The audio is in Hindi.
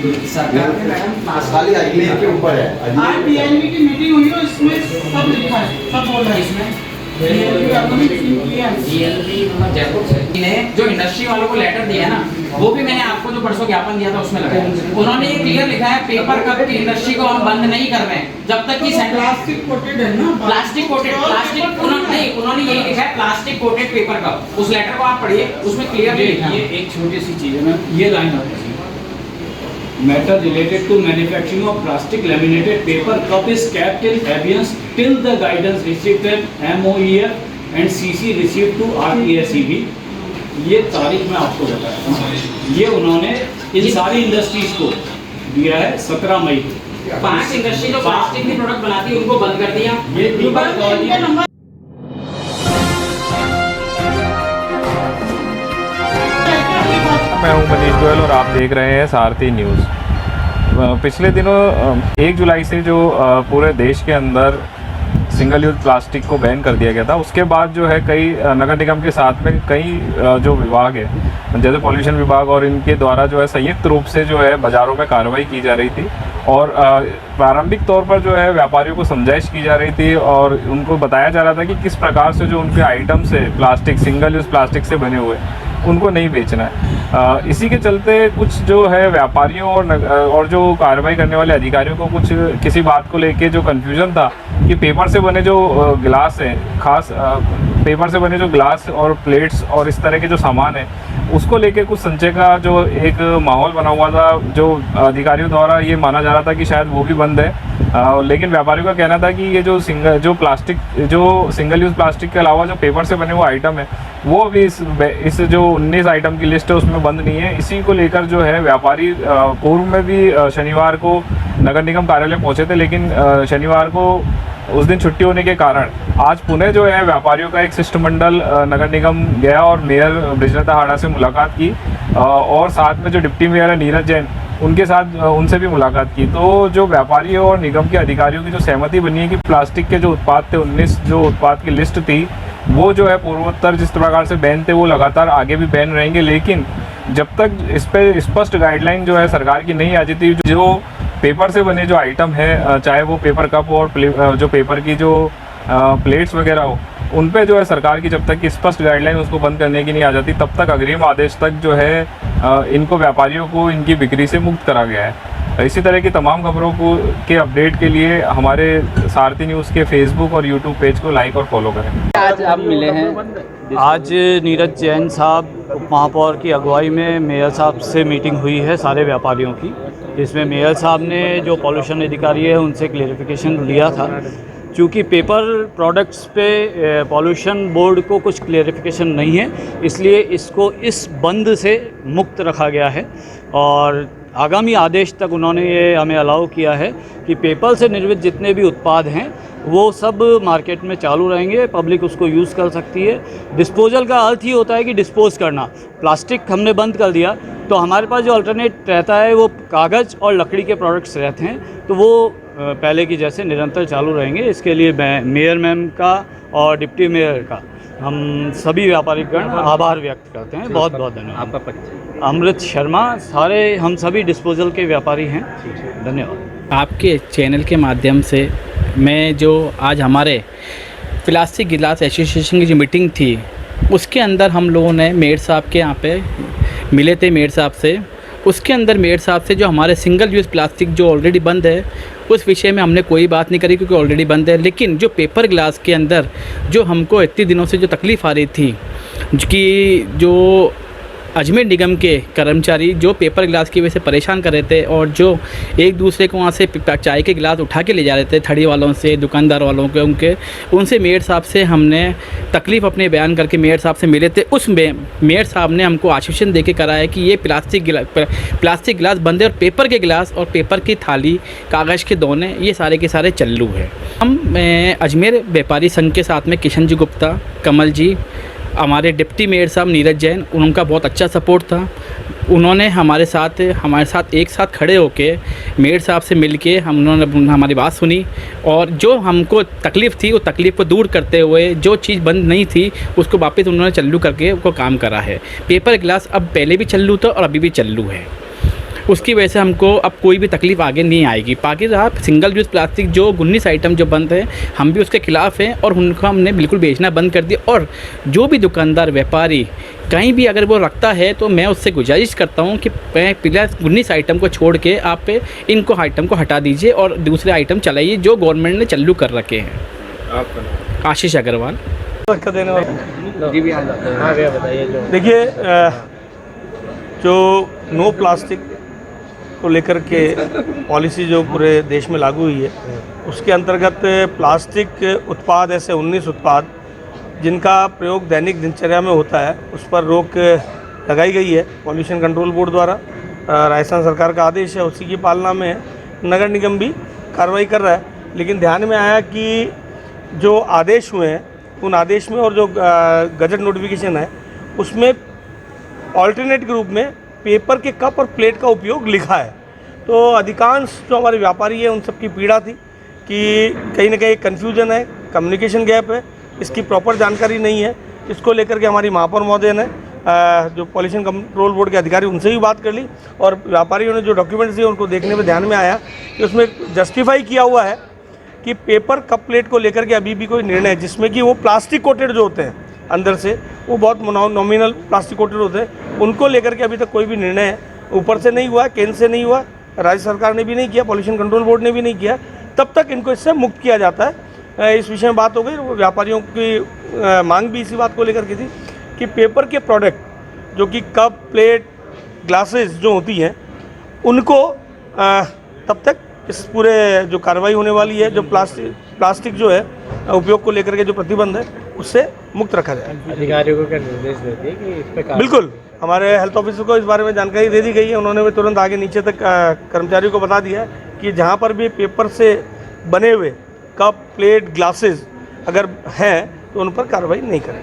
सरकार ने मैडम खाली अजमेर के ऊपर है। आज पीएनबी की मीटिंग हुई है, इसमें सब लिखा है, सब बोल रहा है इसमें। DLP जयपुर से ने जो इंडस्ट्री वालों को लेटर दिया है ना, वो भी मैंने आपको जो परसों ज्ञापन दिया था उसमें लगाया। उन्होंने ये क्लियर लिखा है पेपर कप की इंडस्ट्री को हम बंद नहीं कर रहे हैं जब तक कि प्लास्टिक कोटेड है ना, प्लास्टिक कोटेड उन्होंने यही लिखा है प्लास्टिक कोटेड पेपर कप। उस लेटर को आप पढ़िए, उसमें क्लियर लिखा है। ये एक छोटी सी चीज़ है मैम, ये लाइन होती है matter related to manufacturing of plastic laminated paper cup is kept in abeyance till the guidance received at MOEF and CC received to RTSEB। ये तारीख मैं आपको बताता हूँ, ये उन्होंने इन सारी इंडस्ट्रीज को दिया है 17 मई को। 5 इंडस्ट्री जो प्लास्टिक की प्रोडक्ट बनाती है उनको बंद कर दिया। ये पेपर मैं हूं मनीष गोयल और आप देख रहे हैं सारथी न्यूज़। पिछले दिनों 1 जुलाई से जो पूरे देश के अंदर सिंगल यूज प्लास्टिक को बैन कर दिया गया था, उसके बाद जो है कई नगर निगम के साथ में कई जो विभाग है जैसे पॉल्यूशन विभाग और इनके द्वारा जो है संयुक्त रूप से जो है बाज़ारों में कार्रवाई की जा रही थी और प्रारंभिक तौर पर जो है व्यापारियों को समझाइश की जा रही थी और उनको बताया जा रहा था कि किस प्रकार से जो उनके आइटम्स है प्लास्टिक सिंगल यूज़ प्लास्टिक से बने हुए उनको नहीं बेचना है। इसी के चलते कुछ जो है व्यापारियों और जो कार्रवाई करने वाले अधिकारियों को कुछ किसी बात को लेके जो कन्फ्यूज़न था कि पेपर से बने जो गिलास हैं, खास पेपर से बने जो गिलास और प्लेट्स और इस तरह के जो सामान है उसको लेके कुछ संचय का जो एक माहौल बना हुआ था, जो अधिकारियों द्वारा ये माना जा रहा था कि शायद वो भी बंद है। लेकिन व्यापारियों का कहना था कि ये जो सिंगल यूज़ प्लास्टिक के अलावा जो पेपर से बने हुए आइटम है वो भी इस जो 19 आइटम की लिस्ट है उसमें बंद नहीं है। इसी को लेकर जो है व्यापारी पूर्व में भी शनिवार को नगर निगम कार्यालय पहुंचे थे, लेकिन शनिवार को उस दिन छुट्टी होने के कारण आज पुणे जो है व्यापारियों का एक शिष्टमंडल नगर निगम गया और मेयर ब्रिजलता हाड़ा से मुलाकात की और साथ में जो डिप्टी मेयर है नीरज जैन उनके साथ उनसे भी मुलाकात की। तो जो व्यापारियों और निगम के अधिकारियों की जो सहमति बनी है कि प्लास्टिक के जो उत्पाद थे 19 जो उत्पाद की लिस्ट थी वो जो है पूर्वोत्तर जिस प्रकार से बैन थे वो लगातार आगे भी बैन रहेंगे, लेकिन जब तक इस पर स्पष्ट गाइडलाइन जो है सरकार की नहीं आ जाती, जो पेपर से बने जो आइटम है चाहे वो पेपर कप और जो पेपर की जो प्लेट्स वगैरह हो उन पे जो है सरकार की जब तक कि स्पष्ट गाइडलाइन उसको बंद करने की नहीं आ जाती तब तक अग्रिम आदेश तक जो है इनको व्यापारियों को इनकी बिक्री से मुक्त करा गया है। इसी तरह की तमाम खबरों को के अपडेट के लिए हमारे सारथी न्यूज़ के फेसबुक और यूट्यूब पेज को लाइक और फॉलो करें। आज आप मिले हैं, आज नीरज जैन साहब उप महापौर की अगुवाई में मेयर साहब से मीटिंग हुई है सारे व्यापारियों की। इसमें मेयर साहब ने जो पॉल्यूशन अधिकारी है उनसे क्लेरिफिकेशन लिया था, चूँकि पेपर प्रोडक्ट्स पे पॉल्यूशन बोर्ड को कुछ क्लेरिफिकेशन नहीं है, इसलिए इसको इस बंद से मुक्त रखा गया है और आगामी आदेश तक उन्होंने ये हमें अलाउ किया है कि पेपर से निर्मित जितने भी उत्पाद हैं वो सब मार्केट में चालू रहेंगे, पब्लिक उसको यूज़ कर सकती है। डिस्पोजल का अर्थ ही होता है कि डिस्पोज़ करना। प्लास्टिक हमने बंद कर दिया तो हमारे पास जो अल्टरनेट रहता है वो कागज़ और लकड़ी के प्रोडक्ट्स रहते हैं, तो वो पहले की जैसे निरंतर चालू रहेंगे। इसके लिए मैं मेयर मैम का और डिप्टी मेयर का हम सभी व्यापारीगण आभार व्यक्त करते हैं। बहुत बहुत धन्यवाद। आपका परिचय? अमृत शर्मा, सारे हम सभी डिस्पोजल के व्यापारी हैं। धन्यवाद। आपके चैनल के माध्यम से मैं जो आज हमारे प्लास्टिक गिलास एसोसिएशन की जो मीटिंग थी उसके अंदर हम लोगों ने मेयर साहब के यहाँ पे मिले थे मेयर साहब से। उसके अंदर मेयर साहब से जो हमारे सिंगल यूज़ प्लास्टिक जो ऑलरेडी बंद है उस विषय में हमने कोई बात नहीं करी क्योंकि ऑलरेडी बंद है, लेकिन जो पेपर ग्लास के अंदर जो हमको इतने दिनों से जो तकलीफ़ आ रही थी कि जो अजमेर निगम के कर्मचारी जो पेपर गिलास की वजह से परेशान कर रहे थे और जो एक दूसरे को वहाँ से चाय के गिलास उठा के ले जा रहे थे थड़ी वालों से, दुकानदार वालों के, उनसे मेयर साहब से हमने तकलीफ़ अपने बयान करके मेयर साहब से मिले थे। उस मेयर साहब ने हमको आश्वासन दे के करा है कि ये प्लास्टिक गिलास बंद है और पेपर के गिलास और पेपर की थाली, कागज़ के दोने, ये सारे के सारे चालू है। हम अजमेर व्यापारी संघ के साथ में किशन जी गुप्ता, कमल जी, हमारे डिप्टी मेयर साहब नीरज जैन, उनका बहुत अच्छा सपोर्ट था। उन्होंने हमारे साथ एक साथ खड़े होके मेयर साहब से मिलके उन्होंने हमारी बात सुनी और जो हमको तकलीफ़ थी वो तकलीफ़ को दूर करते हुए जो चीज़ बंद नहीं थी उसको वापस उन्होंने चालू करके उसको काम करा है। पेपर गिलास अब पहले भी चालू था और अभी भी चालू है। उसकी वजह से हमको अब कोई भी तकलीफ़ आगे नहीं आएगी। बाकी रहा सिंगल यूज़ प्लास्टिक जो 19 आइटम जो बंद है, हम भी उसके खिलाफ़ हैं और उनको हमने बिल्कुल बेचना बंद कर दिया। और जो भी दुकानदार व्यापारी कहीं भी अगर वो रखता है तो मैं उससे गुजारिश करता हूँ कि 19 आइटम को छोड़ के आप इनको आइटम को हटा दीजिए और दूसरे आइटम चलाइए जो गवर्नमेंट ने चालू कर रखे हैं। आपका आशीष अग्रवाल। देखिए, जो नो प्लास्टिक को लेकर के पॉलिसी जो पूरे देश में लागू हुई है, उसके अंतर्गत प्लास्टिक उत्पाद ऐसे 19 उत्पाद जिनका प्रयोग दैनिक दिनचर्या में होता है उस पर रोक लगाई गई है पॉल्यूशन कंट्रोल बोर्ड द्वारा। राजस्थान सरकार का आदेश है, उसी की पालना में नगर निगम भी कार्रवाई कर रहा है। लेकिन ध्यान में आया कि जो आदेश हुए हैं उन आदेश में और जो गजट नोटिफिकेशन है उसमें ऑल्टरनेट के रूप में पेपर के कप और प्लेट का उपयोग लिखा है। तो अधिकांश जो हमारे व्यापारी हैं उन सब की पीड़ा थी कि कहीं ना कहीं कन्फ्यूजन है, कम्युनिकेशन गैप है, इसकी प्रॉपर जानकारी नहीं है। इसको लेकर के हमारी महापौर महोदय ने जो पॉल्यूशन कंट्रोल बोर्ड के अधिकारी उनसे भी बात कर ली और व्यापारियों ने जो डॉक्यूमेंट्स दिए उनको देखने में ध्यान में आया कि उसमें जस्टिफाई किया हुआ है कि पेपर कप प्लेट को लेकर के अभी भी कोई निर्णय जिसमें कि वो प्लास्टिक कोटेड जो होते हैं अंदर से वो बहुत नॉमिनल प्लास्टिक कोटेड होते हैं, उनको लेकर के अभी तक कोई भी निर्णय ऊपर से नहीं हुआ, केंद्र से नहीं हुआ, राज्य सरकार ने भी नहीं किया, पॉल्यूशन कंट्रोल बोर्ड ने भी नहीं किया। तब तक इनको इससे मुक्त किया जाता है। इस विषय में बात हो गई। व्यापारियों की मांग भी इसी बात को लेकर की थी कि पेपर के प्रोडक्ट जो कि कप प्लेट ग्लासेस जो होती हैं उनको तब तक इस पूरे जो कार्रवाई होने वाली है, जो प्लास्टिक जो है उपयोग को लेकर के जो प्रतिबंध है उससे मुक्त रखा जाए। अधिकारियों को क्या निर्देश देते हैं कि इस पे बिल्कुल, हमारे हेल्थ ऑफिसर को इस बारे में जानकारी दे दी गई है। उन्होंने भी तुरंत आगे नीचे तक कर्मचारियों को बता दिया है कि जहाँ पर भी पेपर से बने हुए कप प्लेट ग्लासेस अगर हैं तो उन पर कार्रवाई नहीं करें।